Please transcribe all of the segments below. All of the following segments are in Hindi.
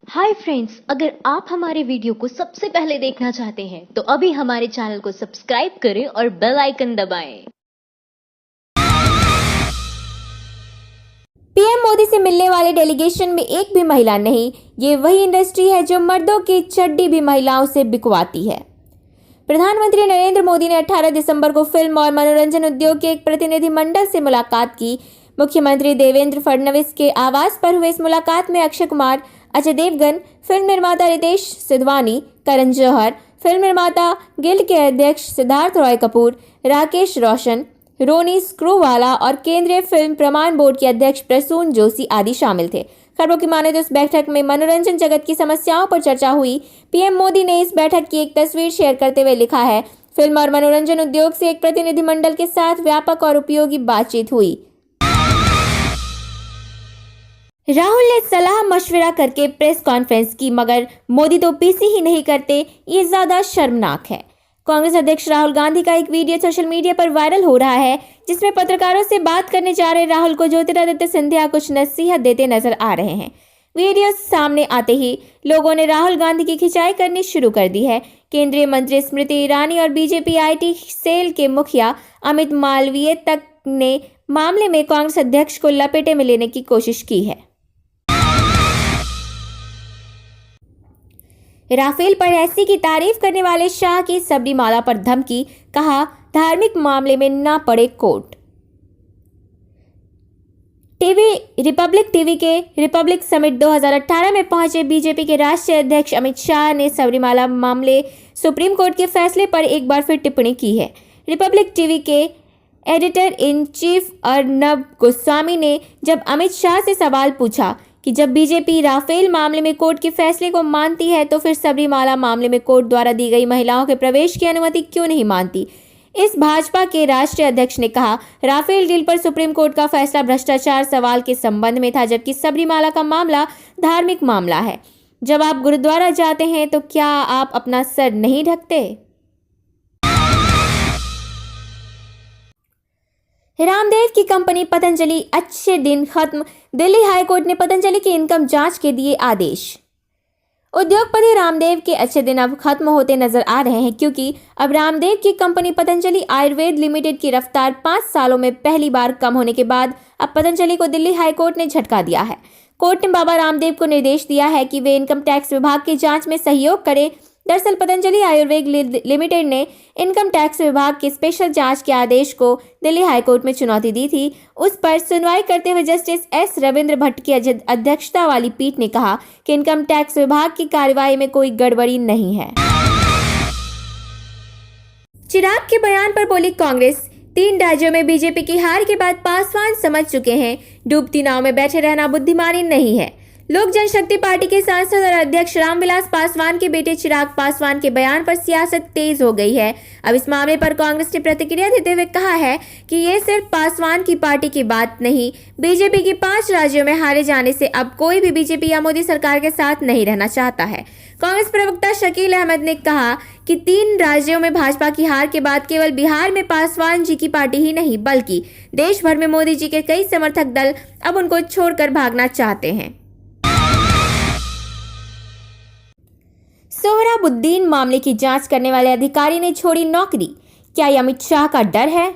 हाय फ्रेंड्स, अगर आप हमारे वीडियो को सबसे पहले देखना चाहते हैं तो अभी हमारे चैनल को सब्सक्राइब करें और बेल आइकन दबाएं। पीएम मोदी से मिलने वाले डेलीगेशन में एक भी महिला नहीं। ये वही इंडस्ट्री है जो मर्दों की चड्डी भी महिलाओं से बिकवाती है। प्रधानमंत्री नरेंद्र मोदी ने 18 दिसंबर को फिल्म और मनोरंजन उद्योग के एक प्रतिनिधिमंडल से मुलाकात की। मुख्यमंत्री देवेंद्र फडणवीस के आवास पर हुए इस मुलाकात में अक्षय कुमार, अजय देवगन, फिल्म निर्माता रितेश सिधवानी, करण जौहर, फिल्म निर्माता गिल्ड के अध्यक्ष सिद्धार्थ रॉय कपूर, राकेश रोशन, रोनी स्क्रूवाला और केंद्रीय फिल्म प्रमाण बोर्ड के अध्यक्ष प्रसून जोशी आदि शामिल थे। खबरों की माने तो इस बैठक में मनोरंजन जगत की समस्याओं पर चर्चा हुई। पीएम मोदी ने इस बैठक की एक तस्वीर शेयर करते हुए लिखा है, फिल्म और मनोरंजन उद्योग से एक प्रतिनिधिमंडल के साथ व्यापक और उपयोगी बातचीत हुई। राहुल ने सलाह मशविरा करके प्रेस कॉन्फ्रेंस की, मगर मोदी तो पीसी ही नहीं करते, ये ज्यादा शर्मनाक है। कांग्रेस अध्यक्ष राहुल गांधी का एक वीडियो सोशल मीडिया पर वायरल हो रहा है, जिसमें पत्रकारों से बात करने जा रहे राहुल को ज्योतिरादित्य सिंधिया कुछ नसीहत देते नजर आ रहे हैं। वीडियो सामने आते ही लोगों ने राहुल गांधी की खिंचाई करनी शुरू कर दी है। केंद्रीय मंत्री स्मृति ईरानी और बीजेपी आईटी सेल के मुखिया अमित मालवीय तक ने मामले में कांग्रेस अध्यक्ष को लपेटे में लेने की कोशिश की है। राफेल पर एससी की तारीफ करने वाले शाह की सबरीमाला पर धमकी, कहा धार्मिक मामले में ना पड़े कोर्ट। रिपब्लिक टीवी के रिपब्लिक समिट 2018 में पहुंचे बीजेपी के राष्ट्रीय अध्यक्ष अमित शाह ने सबरीमाला मामले सुप्रीम कोर्ट के फैसले पर एक बार फिर टिप्पणी की है। रिपब्लिक टीवी के editor in chief Arnab Goswami ने जब अमित शाह से सवाल पूछा कि जब बीजेपी राफेल मामले में कोर्ट के फैसले को मानती है तो फिर सबरीमाला मामले में कोर्ट द्वारा दी गई महिलाओं के प्रवेश की अनुमति क्यों नहीं मानती। इस भाजपा के राष्ट्रीय अध्यक्ष ने कहा, राफेल डील पर सुप्रीम कोर्ट का फैसला भ्रष्टाचार सवाल के संबंध में था, जबकि सबरीमाला का मामला धार्मिक मामला है। जब आप गुरुद्वारा जाते हैं तो क्या आप अपना सर नहीं ढकते? रामदेव की कंपनी पतंजलि अच्छे दिन खत्म, दिल्ली हाईकोर्ट ने पतंजलि की इनकम जांच के दिए आदेश। उद्योगपति रामदेव के अच्छे दिन अब खत्म होते नजर आ रहे हैं, क्योंकि अब रामदेव की कंपनी पतंजलि आयुर्वेद लिमिटेड की रफ्तार 5 सालों में पहली बार कम होने के बाद अब पतंजलि को दिल्ली हाईकोर्ट ने झटका दिया है। कोर्ट ने बाबा रामदेव को निर्देश दिया है कि वे इनकम टैक्स विभाग की जांच में सहयोग करें। दरअसल पतंजलि आयुर्वेद लिमिटेड ने इनकम टैक्स विभाग के स्पेशल जांच के आदेश को दिल्ली हाईकोर्ट में चुनौती दी थी। उस पर सुनवाई करते हुए जस्टिस एस रविंद्र भट्ट की अध्यक्षता वाली पीठ ने कहा कि इनकम टैक्स विभाग की कार्रवाई में कोई गड़बड़ी नहीं है। चिराग के बयान पर बोली कांग्रेस, 3 राज्यों में बीजेपी की हार के बाद पासवान समझ चुके हैं, डूबती नाव में बैठे रहना बुद्धिमानी नहीं है। लोक जनशक्ति पार्टी के सांसद और अध्यक्ष रामविलास पासवान के बेटे चिराग पासवान के बयान पर सियासत तेज हो गई है। अब इस मामले पर कांग्रेस ने प्रतिक्रिया देते हुए कहा है कि ये सिर्फ पासवान की पार्टी की बात नहीं, बीजेपी की 5 राज्यों में हारे जाने से अब कोई भी बीजेपी या मोदी सरकार के साथ नहीं रहना चाहता है। कांग्रेस प्रवक्ता शकील अहमद ने कहा कि 3 राज्यों में भाजपा की हार के बाद केवल बिहार में पासवान जी की पार्टी ही नहीं, बल्कि देश भर में मोदी जी के कई समर्थक दल अब उनको छोड़कर भागना चाहते हैं। सोहराबुद्दीन मामले की जांच करने वाले अधिकारी ने छोड़ी नौकरी, क्या ये अमित शाह का डर है?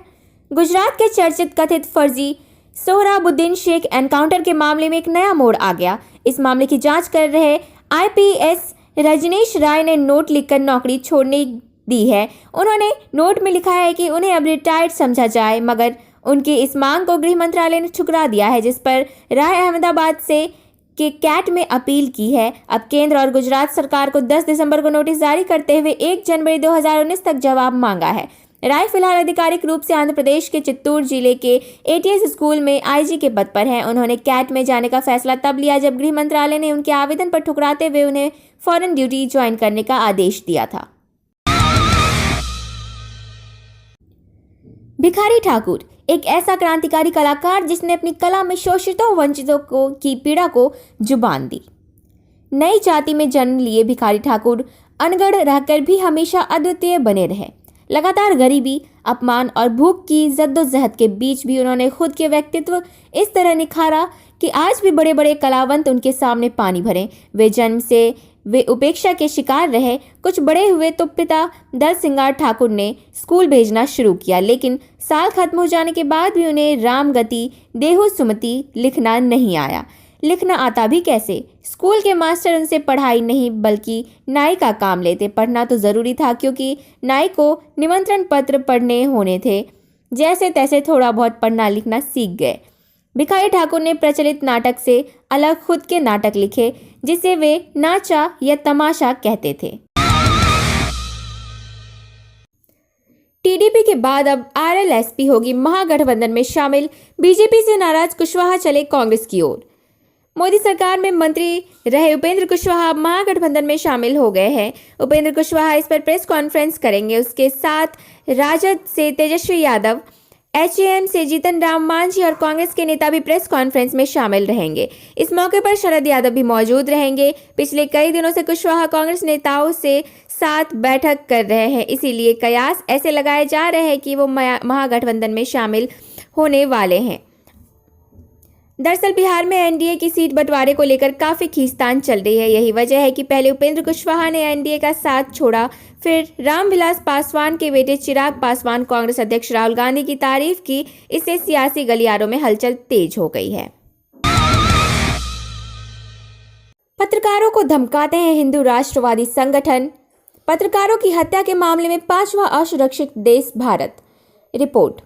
गुजरात के चर्चित कथित फर्जी सोहराबुद्दीन शेख एनकाउंटर के मामले में एक नया मोड़ आ गया। इस मामले की जांच कर रहे आईपीएस रजनीश राय ने नोट लिखकर नौकरी छोड़ने दी है। उन्होंने नोट में लिखा है कि उन्हें अब रिटायर्ड समझा जाए, मगर उनकी इस मांग को गृह मंत्रालय ने ठुकरा दिया है, जिस पर राय अहमदाबाद से के कैट में अपील की है। अब केंद्र और गुजरात सरकार को 10 दिसंबर को नोटिस जारी करते हुए 1 जनवरी 2019 तक जवाब मांगा है। राय फिलहाल आधिकारिक रूप से आंध्र प्रदेश के चित्तूर जिले के एटीएस स्कूल में आईजी के पद पर हैं। उन्होंने कैट में जाने का फैसला तब लिया जब गृह मंत्रालय ने उनके आवेदन पर ठुकराते हुए उन्हें फॉरेन ड्यूटी ज्वाइन करने का आदेश दिया था। भिखारी ठाकुर, एक ऐसा क्रांतिकारी कलाकार जिसने अपनी कला में शोषितों वंचितों की पीड़ा को जुबान दी। नई जाति में जन्म लिए भिखारी ठाकुर अनगढ़ रहकर भी हमेशा अद्वितीय बने रहे। लगातार गरीबी, अपमान और भूख की जद्दोजहद के बीच भी उन्होंने खुद के व्यक्तित्व इस तरह निखारा कि आज भी बड़े बड़े कलावंत उनके सामने पानी भरें। वे जन्म से वे उपेक्षा के शिकार रहे। कुछ बड़े हुए तो पिता दल सिंगार ठाकुर ने स्कूल भेजना शुरू किया, लेकिन साल खत्म हो जाने के बाद भी उन्हें रामगति देहु सुमति लिखना नहीं आया। लिखना आता भी कैसे? स्कूल के मास्टर उनसे पढ़ाई नहीं बल्कि नाई का काम लेते। पढ़ना तो जरूरी था क्योंकि नाई को निमंत्रण पत्र पढ़ने होने थे। जैसे तैसे थोड़ा बहुत पढ़ना लिखना सीख गए। भिखारी ठाकुर ने प्रचलित नाटक से अलग खुद के नाटक लिखे, जिसे वे नाचा या तमाशा कहते थे। टीडीपी के बाद अब आरएलएसपी होगी महागठबंधन में शामिल। बीजेपी से नाराज कुशवाहा चले कांग्रेस की ओर। मोदी सरकार में मंत्री रहे उपेंद्र कुशवाहा महागठबंधन में शामिल हो गए हैं। उपेंद्र कुशवाहा इस पर प्रेस कॉन्फ्रेंस करेंगे। उसके साथ राजद से तेजस्वी यादव, एचएएम से जीतन राम मांझी और कांग्रेस के नेता भी प्रेस कॉन्फ्रेंस में शामिल रहेंगे। इस मौके पर शरद यादव भी मौजूद रहेंगे। पिछले कई दिनों से कुशवाहा कांग्रेस नेताओं से साथ बैठक कर रहे हैं, इसीलिए कयास ऐसे लगाए जा रहे हैं कि वो महागठबंधन में शामिल होने वाले हैं। दरअसल बिहार में एनडीए की सीट बंटवारे को लेकर काफी खींचतान चल रही है। यही वजह है कि पहले उपेंद्र कुशवाहा ने एनडीए का साथ छोड़ा, फिर रामविलास पासवान के बेटे चिराग पासवान कांग्रेस अध्यक्ष राहुल गांधी की तारीफ की। इससे सियासी गलियारों में हलचल तेज हो गई है। पत्रकारों को धमकाते हैं हिंदू राष्ट्रवादी संगठन। पत्रकारों की हत्या के मामले में 5वां असुरक्षित देश भारत। रिपोर्ट।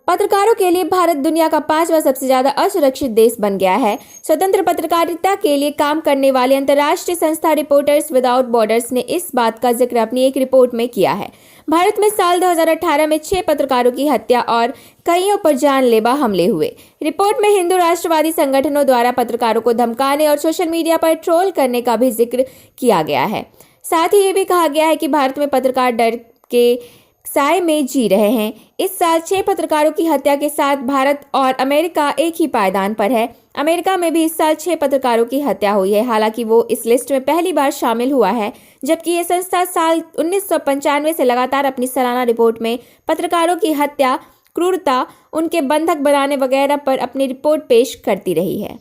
पत्रकारों के लिए भारत दुनिया का 5वां सबसे ज्यादा असुरक्षित देश बन गया है। स्वतंत्र पत्रकारिता के लिए काम करने वाली अंतर्राष्ट्रीय संस्था रिपोर्टर्स विदाउट बॉर्डर्स ने इस बात का जिक्र अपनी एक रिपोर्ट में किया है। भारत में साल 2018 में 6 पत्रकारों की हत्या और कईयों पर जानलेवा हमले हुए। रिपोर्ट में हिंदू राष्ट्रवादी संगठनों द्वारा पत्रकारों को धमकाने और सोशल मीडिया पर ट्रोल करने का भी जिक्र किया गया है। साथ ही ये भी कहा गया है कि भारत में पत्रकार डर के साए में जी रहे हैं। इस साल 6 पत्रकारों की हत्या के साथ भारत और अमेरिका एक ही पायदान पर है। अमेरिका में भी इस साल 6 पत्रकारों की हत्या हुई है। हालांकि वो इस लिस्ट में पहली बार शामिल हुआ है, जबकि ये संस्था साल 1995 से लगातार अपनी सालाना रिपोर्ट में पत्रकारों की हत्या, क्रूरता, उनके बंधक बनाने वगैरह पर अपनी रिपोर्ट पेश करती रही है।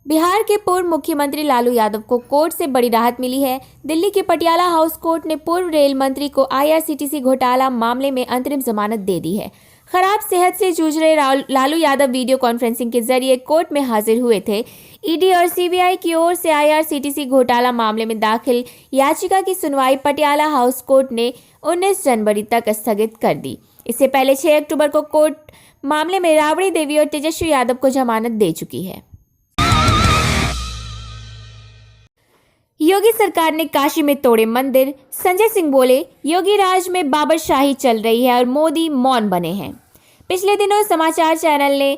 बिहार के पूर्व मुख्यमंत्री लालू यादव को कोर्ट से बड़ी राहत मिली है। दिल्ली के पटियाला हाउस कोर्ट ने पूर्व रेल मंत्री को आईआरसीटीसी घोटाला मामले में अंतरिम जमानत दे दी है। खराब सेहत से जूझ रहे लालू यादव वीडियो कॉन्फ्रेंसिंग के जरिए कोर्ट में हाजिर हुए थे। ईडी और सीबीआई की ओर से आईआरसीटीसी घोटाला मामले में दाखिल याचिका की सुनवाई पटियाला हाउस कोर्ट ने 19 जनवरी तक स्थगित कर दी। इससे पहले 6 अक्टूबर को कोर्ट मामले में राबड़ी देवी और तेजस्वी यादव को जमानत दे चुकी है। योगी सरकार ने काशी में तोड़े मंदिर। संजय सिंह बोले, योगी राज में बाबरशाही चल रही है और मोदी मौन बने हैं। पिछले दिनों समाचार चैनल ने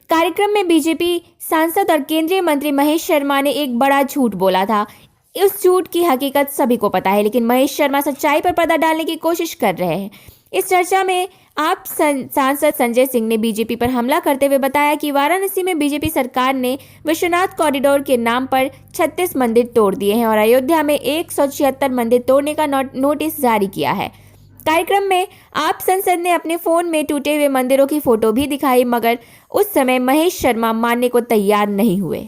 कार्यक्रम में बीजेपी सांसद और केंद्रीय मंत्री महेश शर्मा ने एक बड़ा झूठ बोला था। उस झूठ की हकीकत सभी को पता है, लेकिन महेश शर्मा सच्चाई पर पर्दा डालने की कोशिश कर रहे हैं। इस चर्चा में आप सांसद संजय सिंह ने बीजेपी पर हमला करते हुए बताया कि वाराणसी में बीजेपी सरकार ने विश्वनाथ कॉरिडोर के नाम पर 36 मंदिर तोड़ दिए हैं और अयोध्या में 176 मंदिर तोड़ने का नोटिस जारी किया है। कार्यक्रम में आप संसद ने अपने फोन में टूटे हुए मंदिरों की फोटो भी दिखाई, मगर उस समय महेश शर्मा मानने को तैयार नहीं हुए।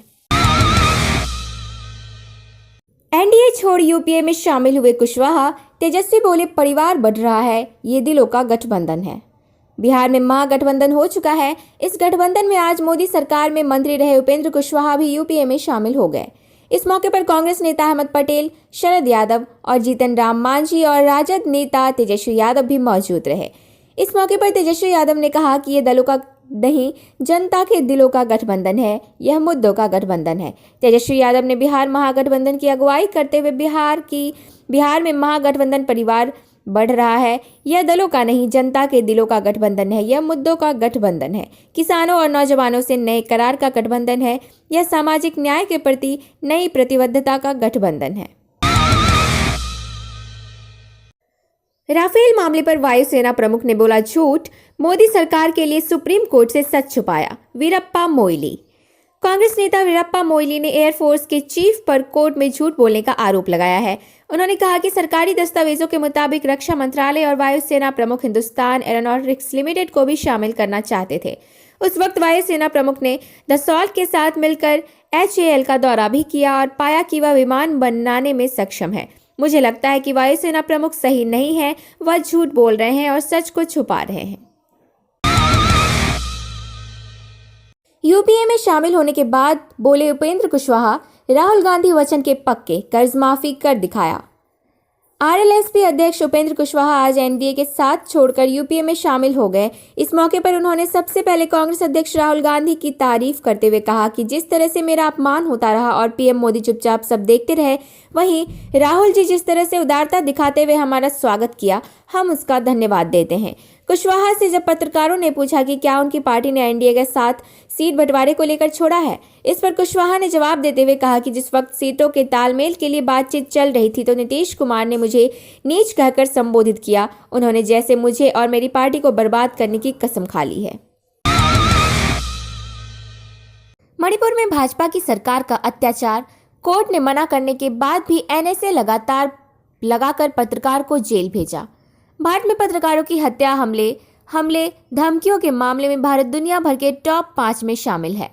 एनडीए छोड़ यूपीए में शामिल हुए कुशवाहा। तेजस्वी बोले, परिवार बढ़ रहा है, ये दिलों का गठबंधन है। बिहार में महागठबंधन हो चुका है। इस गठबंधन में आज मोदी सरकार में मंत्री रहे उपेंद्र कुशवाहा भी यूपीए में शामिल हो गए। इस मौके पर कांग्रेस नेता अहमद पटेल, शरद यादव और जीतन राम मांझी और राजद नेता तेजस्वी यादव भी मौजूद रहे। इस मौके पर तेजस्वी यादव ने कहा कि ये दलों का नहीं, जनता के दिलों का गठबंधन है, यह मुद्दों का गठबंधन है। तेजस्वी यादव ने बिहार महागठबंधन की अगुवाई करते हुए बिहार में महागठबंधन परिवार बढ़ रहा है, यह दलों का नहीं, जनता के दिलों का गठबंधन है, यह मुद्दों का गठबंधन है, किसानों और नौजवानों से नए करार का गठबंधन है, यह सामाजिक न्याय के प्रति नई प्रतिबद्धता का गठबंधन है। राफेल मामले पर वायुसेना प्रमुख ने बोला झूठ, मोदी सरकार के लिए सुप्रीम कोर्ट से सच छुपाया। वीरप्पा मोइली। कांग्रेस नेता वीरप्पा मोइली ने एयरफोर्स के चीफ पर कोर्ट में झूठ बोलने का आरोप लगाया है। उन्होंने कहा कि सरकारी दस्तावेजों के मुताबिक रक्षा मंत्रालय और वायुसेना प्रमुख हिंदुस्तान एरोनॉटिक्स लिमिटेड को भी शामिल करना चाहते थे। उस वक्त वायुसेना प्रमुख ने दसॉल्ट के साथ मिलकर HAL का दौरा भी किया और पाया कि वह विमान बनाने में सक्षम है। मुझे लगता है कि वायुसेना प्रमुख सही नहीं है, वह झूठ बोल रहे हैं और सच को छुपा रहे हैं। यूपीए में शामिल होने के बाद बोले उपेंद्र कुशवाहा, राहुल गांधी वचन के पक्के, कर्ज माफी कर दिखाया। आरएलएसपी अध्यक्ष उपेंद्र कुशवाहा आज एनडीए के साथ छोड़कर यूपीए में शामिल हो गए। इस मौके पर उन्होंने सबसे पहले कांग्रेस अध्यक्ष राहुल गांधी की तारीफ करते हुए कहा कि जिस तरह से मेरा अपमान होता रहा और पीएम मोदी चुपचाप सब देखते रहे, वहीं राहुल जी जिस तरह से उदारता दिखाते हुए हमारा स्वागत किया, हम उसका धन्यवाद देते हैं। कुशवाहा से जब पत्रकारों ने पूछा कि क्या उनकी पार्टी ने एनडीए के साथ सीट बंटवारे को लेकर छोड़ा है, इस पर कुशवाहा ने जवाब देते हुए कहा कि जिस वक्त सीटों के तालमेल के लिए बातचीत चल रही थी तो नीतीश कुमार ने मुझे नीच कहकर संबोधित किया। उन्होंने जैसे मुझे और मेरी पार्टी को बर्बाद करने की कसम खा ली है। मणिपुर में भाजपा की सरकार का अत्याचार, कोर्ट ने मना करने के बाद भी एनएसए लगाकर पत्रकार को जेल भेजा। भारत में पत्रकारों की हत्या, हमले, धमकियों के मामले में भारत दुनिया भर के टॉप 5 में शामिल है।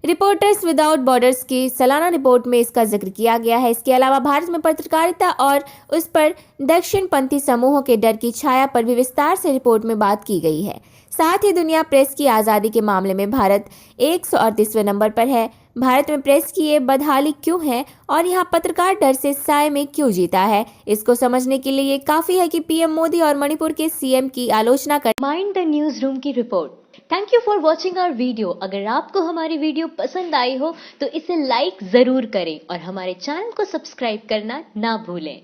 रिपोर्टर्स विदाउट बॉर्डर्स की सालाना रिपोर्ट में इसका जिक्र किया गया है। इसके अलावा भारत में पत्रकारिता और उस पर दक्षिणपंथी समूहों के डर की छाया पर भी विस्तार से रिपोर्ट में बात की गई है। साथ ही दुनिया प्रेस की आज़ादी के मामले में भारत 138वें नंबर पर है। भारत में प्रेस की ये बदहाली क्यों है और यहाँ पत्रकार डर से साए में क्यों जीता है, इसको समझने के लिए ये काफी है कि पीएम मोदी और मणिपुर के सीएम की आलोचना कर माइंड द न्यूज रूम की रिपोर्ट। Thank you for watching our video. अगर आपको हमारी वीडियो पसंद आई हो तो इसे लाइक जरूर करें और हमारे चैनल को सब्सक्राइब करना ना भूलें।